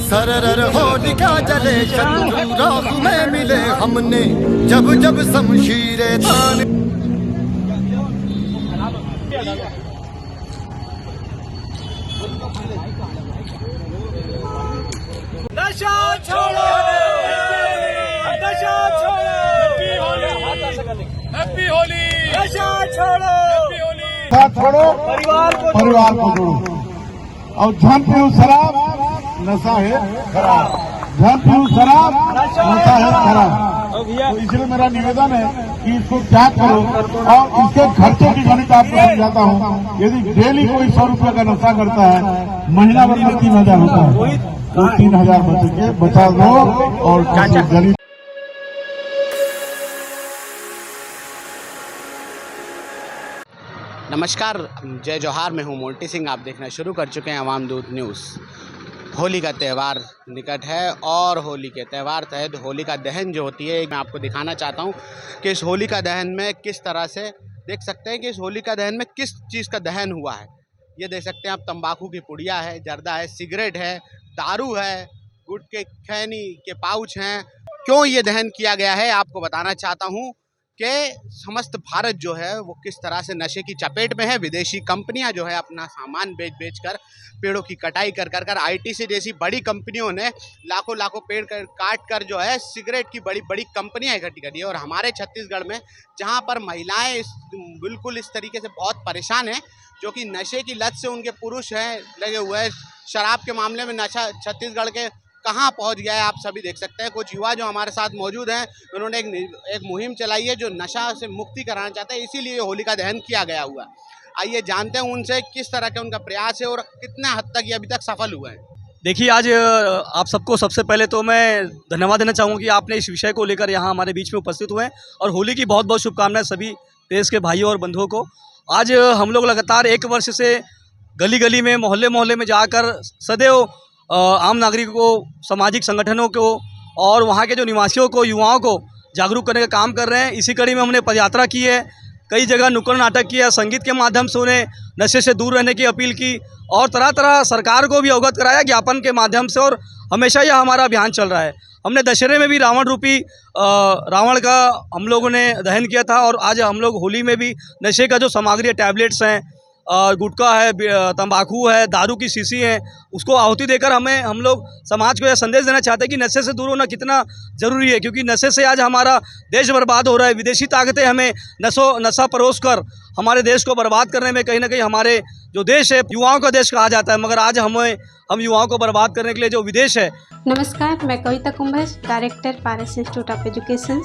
सरर होलिका जले शत्रु राह में मिले हमने, जब जब शमशीरे ताने। नशा छोड़ो, नशा छोड़ो, हैप्पी होली, नशा छोड़ो, हैप्पी होली, छोड़ो, परिवार को जोड़ो। और जहाँ पीऊँ शराब नशा है खराब, जहाँ पीऊँ शराब नशा है खराब। तो इसलिए मेरा निवेदन है कि इसको त्याग करो और इसके खर्चे की गणित आपको समझाता हूँ। यदि डेली कोई 100 रुपये का नशा करता है, महीना भर में 3000 होता है, तो 3000 बचा दो और गरीब। नमस्कार, जय जोहार। मैं हूं मोंटी सिंह। आप देखना शुरू कर चुके हैं आवाम दूत न्यूज़। होली का त्यौहार निकट है और होली के त्यौहार तहत होलिका दहन जो होती है, मैं आपको दिखाना चाहता हूं कि इस होलिका दहन में किस तरह से देख सकते हैं कि इस होलिका दहन में किस चीज़ का दहन हुआ है। ये देख सकते हैं आप, तंबाकू की पुड़िया है, जर्दा है, सिगरेट है, दारू है, गुट के खैनी के पाउच हैं। क्यों ये दहन किया गया है आपको बताना चाहता हूँ कि समस्त भारत जो है वो किस तरह से नशे की चपेट में है। विदेशी कंपनियां जो है अपना सामान बेच कर, पेड़ों की कटाई कर कर आईटीसी जैसी बड़ी कंपनियों ने लाखों लाखों पेड़ काट कर जो है सिगरेट की बड़ी बड़ी कंपनियां इकट्ठी करी है। और हमारे छत्तीसगढ़ में जहां पर महिलाएं बिल्कुल इस तरीके से बहुत परेशान हैं, जो कि नशे की लत से उनके पुरुष हैं लगे हुए हैं। शराब के मामले में नशा छत्तीसगढ़ के कहाँ पहुंच गया है आप सभी देख सकते हैं। कुछ युवा जो हमारे साथ मौजूद हैं, उन्होंने एक मुहिम चलाई है जो नशा से मुक्ति कराना चाहते हैं, इसीलिए होलिका दहन किया गया हुआ है। आइए जानते हैं उनसे किस तरह के उनका प्रयास है और कितना हद तक ये अभी तक सफल हुए हैं। देखिए, आज आप सबको सबसे पहले तो मैं धन्यवाद देना चाहूँगा कि आपने इस विषय को लेकर यहाँ हमारे बीच में उपस्थित हुए हैं, और होली की बहुत बहुत शुभकामनाएं सभी देश के भाइयों और बंधुओं को। आज हम लोग लगातार 1 वर्ष से गली गली में, मोहल्ले मोहल्ले में जाकर सदैव आम नागरिकों को, सामाजिक संगठनों को और वहाँ के जो निवासियों को, युवाओं को जागरूक करने का काम कर रहे हैं। इसी कड़ी में हमने पदयात्रा की है, कई जगह नुक्कड़ नाटक किया, संगीत के माध्यम से उन्हें नशे से दूर रहने की अपील की, और तरह तरह सरकार को भी अवगत कराया ज्ञापन के माध्यम से, और हमेशा यह हमारा अभियान चल रहा है। हमने दशहरे में भी रावण रूपी रावण का हम लोगों ने दहन किया था, और आज हम लोग होली में भी नशे का जो सामग्री है, टैबलेट्स हैं, गुटखा है, तंबाकू है, दारू की शीशी है, उसको आहुति देकर हम लोग समाज को यह संदेश देना चाहते हैं कि नशे से दूर होना कितना ज़रूरी है। क्योंकि नशे से आज हमारा देश बर्बाद हो रहा है। विदेशी ताकतें हमें नशा परोस कर हमारे देश को बर्बाद करने में कहीं ना कहीं, हमारे जो देश है युवाओं का देश कहा जाता है, मगर आज हम युवाओं को बर्बाद करने के लिए जो विदेश है। नमस्कार, मैं Kavita Kumbhaj, director Paras institute of education.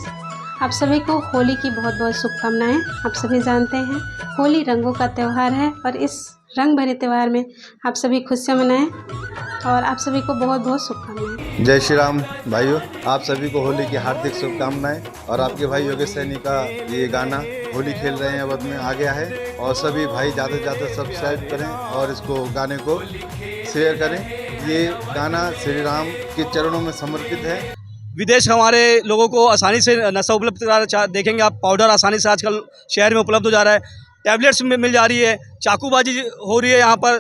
आप सभी को होली की बहुत बहुत शुभकामनाएं। आप सभी जानते हैं होली रंगों का त्यौहार है, और इस रंग भरे त्यौहार में आप सभी खुशियां मनाएं, और आप सभी को बहुत बहुत शुभकामनाएं। जय श्री राम भाइयों, आप सभी को होली की हार्दिक शुभकामनाएं। और आपके भाई योगेश सैनी का ये गाना होली खेल रहे हैं अवध में आ गया है, और सभी भाई ज़्यादा से ज़्यादा सब्सक्राइब करें और इसको गाने को शेयर करें। ये गाना श्री राम के चरणों में समर्पित है। विदेश हमारे लोगों को आसानी से नशा उपलब्ध करा, देखेंगे आप, पाउडर आसानी से आजकल शहर में उपलब्ध हो जा रहा है, टैबलेट्स में मिल जा रही है, चाकूबाजी हो रही है यहाँ पर।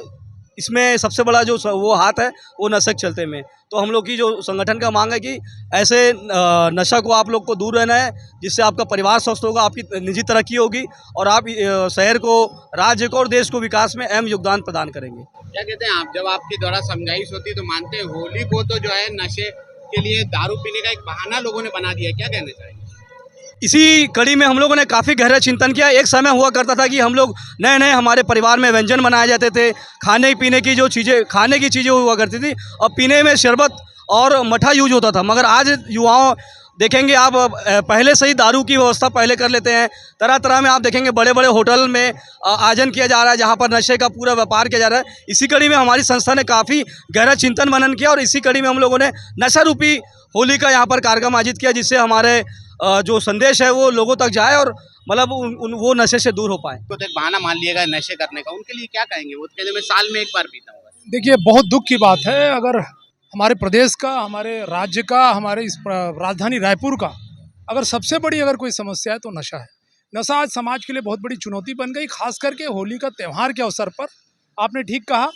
इसमें सबसे बड़ा जो वो हाथ है वो नशे के चलते में। तो हम लोग की जो संगठन का मांग है कि ऐसे नशा को आप लोग को दूर रहना है, जिससे आपका परिवार स्वस्थ होगा, आपकी निजी तरक्की होगी, और आप शहर को, राज्य को और देश को विकास में अहम योगदान प्रदान करेंगे। क्या कहते हैं आप, जब आपके द्वारा समझाइश होती है तो मानते हैं होली को तो जो है नशे के लिए दारू पीने का एक बहाना लोगों ने बना दिया, क्या कहना चाहिए? इसी कड़ी में हम लोगों ने काफ़ी गहरा चिंतन किया। एक समय हुआ करता था कि हम लोग नए नए हमारे परिवार में व्यंजन बनाए जाते थे, खाने पीने की जो चीज़ें, खाने की चीज़ें हुआ करती थी, और पीने में शरबत और मठा यूज होता था। मगर आज युवाओं देखेंगे आप, पहले से ही दारू की व्यवस्था पहले कर लेते हैं। तरह तरह में आप देखेंगे बड़े बड़े होटल में आयोजन किया जा रहा है, जहाँ पर नशे का पूरा व्यापार किया जा रहा है। इसी कड़ी में हमारी संस्था ने काफ़ी गहरा चिंतन मनन किया, और इसी कड़ी में हम लोगों ने नशा रूपी होली का यहाँ पर कार्यक्रम आयोजित किया, जिससे हमारे जो संदेश है वो लोगों तक जाए, और मतलब वो नशे से दूर हो पाए। तो एक बहाना मान लिएगा नशे करने का, उनके लिए क्या कहेंगे? वो कहते हैं मैं साल में 1 बार पीता हूँ। देखिए, बहुत दुख की बात है, अगर हमारे प्रदेश का, हमारे राज्य का, हमारे इस राजधानी रायपुर का अगर सबसे बड़ी अगर कोई समस्या है तो नशा है। नशा आज समाज के लिए बहुत बड़ी चुनौती बन गई, खास करके होली का त्यौहार के अवसर पर। आपने ठीक कहा,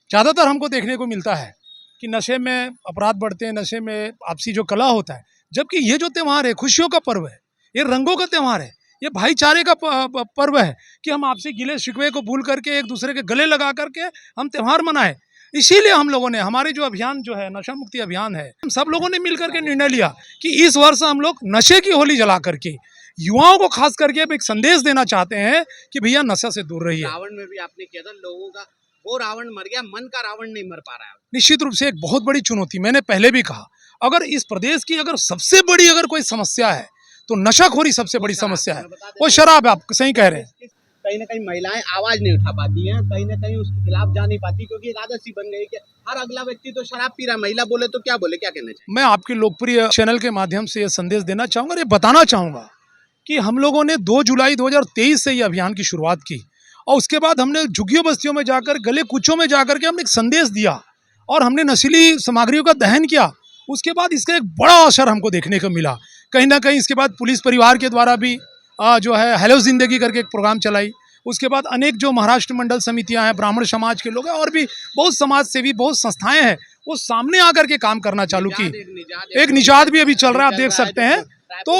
ज़्यादातर हमको देखने को मिलता है कि नशे में अपराध बढ़ते हैं, नशे में आपसी जो कलह होता है, जबकि ये जो त्यौहार है खुशियों का पर्व है, ये रंगों का त्यौहार है, ये भाईचारे का पर्व है कि हम आपसी गिले शिकवे को भूल करके एक दूसरे के गले लगा करके हम त्यौहार मनाएं। इसीलिए हम लोगों ने हमारे जो अभियान जो है नशा मुक्ति अभियान है, हम सब लोगों ने मिलकर के निर्णय लिया कि इस वर्ष हम लोग नशे की होली जला करके युवाओं को खास करके एक संदेश देना चाहते हैं कि भैया नशा से दूर रहिए। रावण में भी आपने किया था लोगों का, वो रावण मर गया, मन का रावण नहीं मर पा रहा है। निश्चित रूप से एक बहुत बड़ी चुनौती, मैंने पहले भी कहा, अगर इस प्रदेश की अगर सबसे बड़ी अगर कोई समस्या है तो नशाखोरी सबसे बड़ी समस्या है, वो शराब है। आप सही कह रहे हैं। कहीं ना कहीं महिलाएं आवाज नहीं उठा पाती हैं, कहीं ना कहीं उसके खिलाफ जा नहीं पाती, क्योंकि एक आदत सी बन गई कि हर अगला व्यक्ति तो शराब पी रहा है, महिला बोले तो क्या बोले, क्या कहना चाहिए? मैं आपके लोकप्रिय चैनल के माध्यम से ये संदेश देना चाहूँगा, ये बताना चाहूँगा कि हम लोगों ने 2 जुलाई 2023 से ये अभियान की शुरुआत की और उसके बाद हमने झुग्गियों बस्तियों में जाकर, गले कूचों में जाकर के हमने एक संदेश दिया और हमने नशीली सामग्रियों का दहन किया। उसके बाद इसका एक बड़ा असर हमको देखने को मिला। कहीं ना कहीं इसके बाद पुलिस परिवार के द्वारा भी जो है हेलो जिंदगी करके एक प्रोग्राम चलाई। उसके बाद अनेक जो महाराष्ट्र मंडल समितियां हैं, ब्राह्मण समाज के लोग हैं और भी बहुत समाज सेवी बहुत संस्थाएं हैं, वो सामने आकर के काम करना चालू की। एक निजात भी अभी चल रहा है, आप देख सकते हैं। तो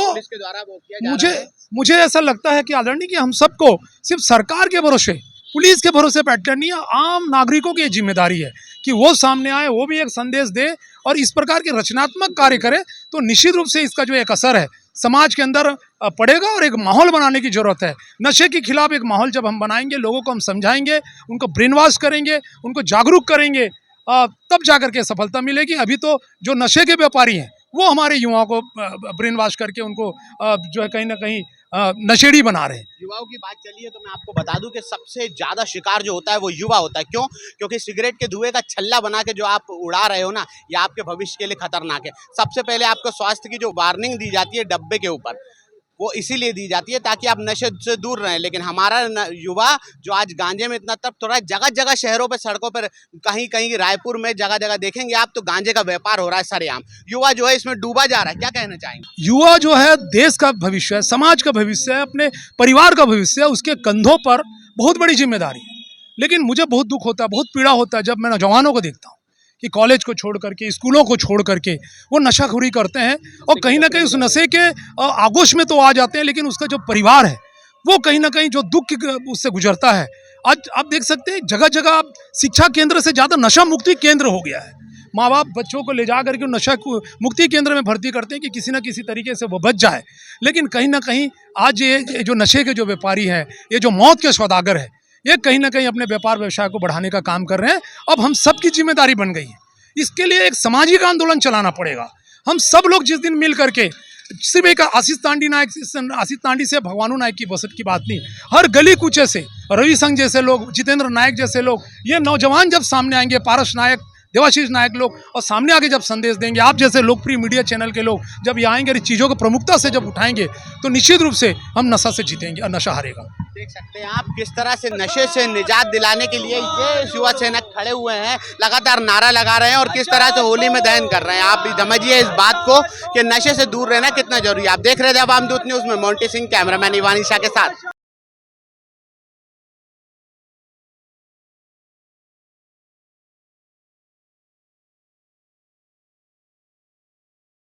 मुझे ऐसा लगता है कि आदरणीय कि हम सबको सिर्फ सरकार के भरोसे, पुलिस के भरोसे बैठना नहीं है, आम नागरिकों की जिम्मेदारी है कि वो सामने आए, वो भी एक संदेश दे और इस प्रकार के रचनात्मक कार्य करे। तो निश्चित रूप से इसका जो एक असर है समाज के अंदर पड़ेगा और एक माहौल बनाने की जरूरत है। नशे के खिलाफ एक माहौल जब हम बनाएंगे, लोगों को हम समझाएंगे, उनको ब्रेन वॉश करेंगे, उनको जागरूक करेंगे, तब जाकर के सफलता मिलेगी। अभी तो जो नशे के व्यापारी हैं वो हमारे युवाओं को ब्रेन वॉश करके उनको जो है कहीं ना कहीं नशेड़ी बना रहे हैं। युवाओं की बात चली है तो मैं आपको बता दूं कि सबसे ज्यादा शिकार जो होता है वो युवा होता है। क्यों? क्योंकि सिगरेट के धुएं का छल्ला बना के जो आप उड़ा रहे हो ना, ये आपके भविष्य के लिए खतरनाक है। सबसे पहले आपको स्वास्थ्य की जो वार्निंग दी जाती है डब्बे के ऊपर, वो इसीलिए दी जाती है ताकि आप नशे से दूर रहें। लेकिन हमारा युवा जो आज गांजे में इतना तप्त हो रहा है, जगह जगह शहरों पे, सड़कों पर, कहीं कहीं रायपुर में जगह जगह देखेंगे आप तो गांजे का व्यापार हो रहा है सरेआम। युवा जो है इसमें डूबा जा रहा है, क्या कहना चाहेंगे? युवा जो है देश का भविष्य है, समाज का भविष्य है, अपने परिवार का भविष्य है, उसके कंधों पर बहुत बड़ी जिम्मेदारी है। लेकिन मुझे बहुत दुख होता है, बहुत पीड़ा होता है जब मैं नौजवानों को देखता हूँ कि कॉलेज को छोड़ करके, स्कूलों को छोड़ करके वो नशाखोरी करते हैं और कहीं ना कहीं उस नशे के आगोश में तो आ जाते हैं, लेकिन उसका जो परिवार है वो कहीं ना कहीं जो दुख उससे गुजरता है। आज आप देख सकते हैं जगह जगह शिक्षा केंद्र से ज़्यादा नशा मुक्ति केंद्र हो गया है। माँ बाप बच्चों को ले जा करके नशा मुक्ति केंद्र में भर्ती करते हैं कि किसी न किसी तरीके से वो बच जाए। लेकिन कहीं ना कहीं आज ये जो नशे के जो व्यापारी हैं, ये जो मौत के सौदागर है, ये कहीं ना कहीं अपने व्यापार व्यवसाय को बढ़ाने का काम कर रहे हैं। अब हम सब की जिम्मेदारी बन गई है, इसके लिए एक सामाजिक आंदोलन चलाना पड़ेगा। हम सब लोग जिस दिन मिल करके, सिर्फ एक आशीष तांडी से भगवानू नायक की बसत की बात नहीं, हर गली कूचे से रवि संघ जैसे लोग, जितेंद्र नायक जैसे लोग, ये नौजवान जब सामने आएंगे, पारस नायक, देवाशीष नायक लोग, और सामने आके जब संदेश देंगे, आप जैसे लोकप्रिय मीडिया चैनल के लोग जब ये आएंगे और इस चीज़ों को प्रमुखता से जब उठाएंगे, तो निश्चित रूप से हम नशा से जीतेंगे और नशा हारेगा। देख सकते हैं आप किस तरह से नशे से निजात दिलाने के लिए ये युवा सैनिक खड़े हुए हैं, लगातार नारा लगा रहे हैं और किस तरह से होली में दहन कर रहे हैं। आप भी समझिए इस बात को कि नशे से दूर रहना कितना जरूरी है। आप देख रहे थे आवाम दूत न्यूज़ में मोंटी सिंह, कैमरामैन इवान ईशा के साथ।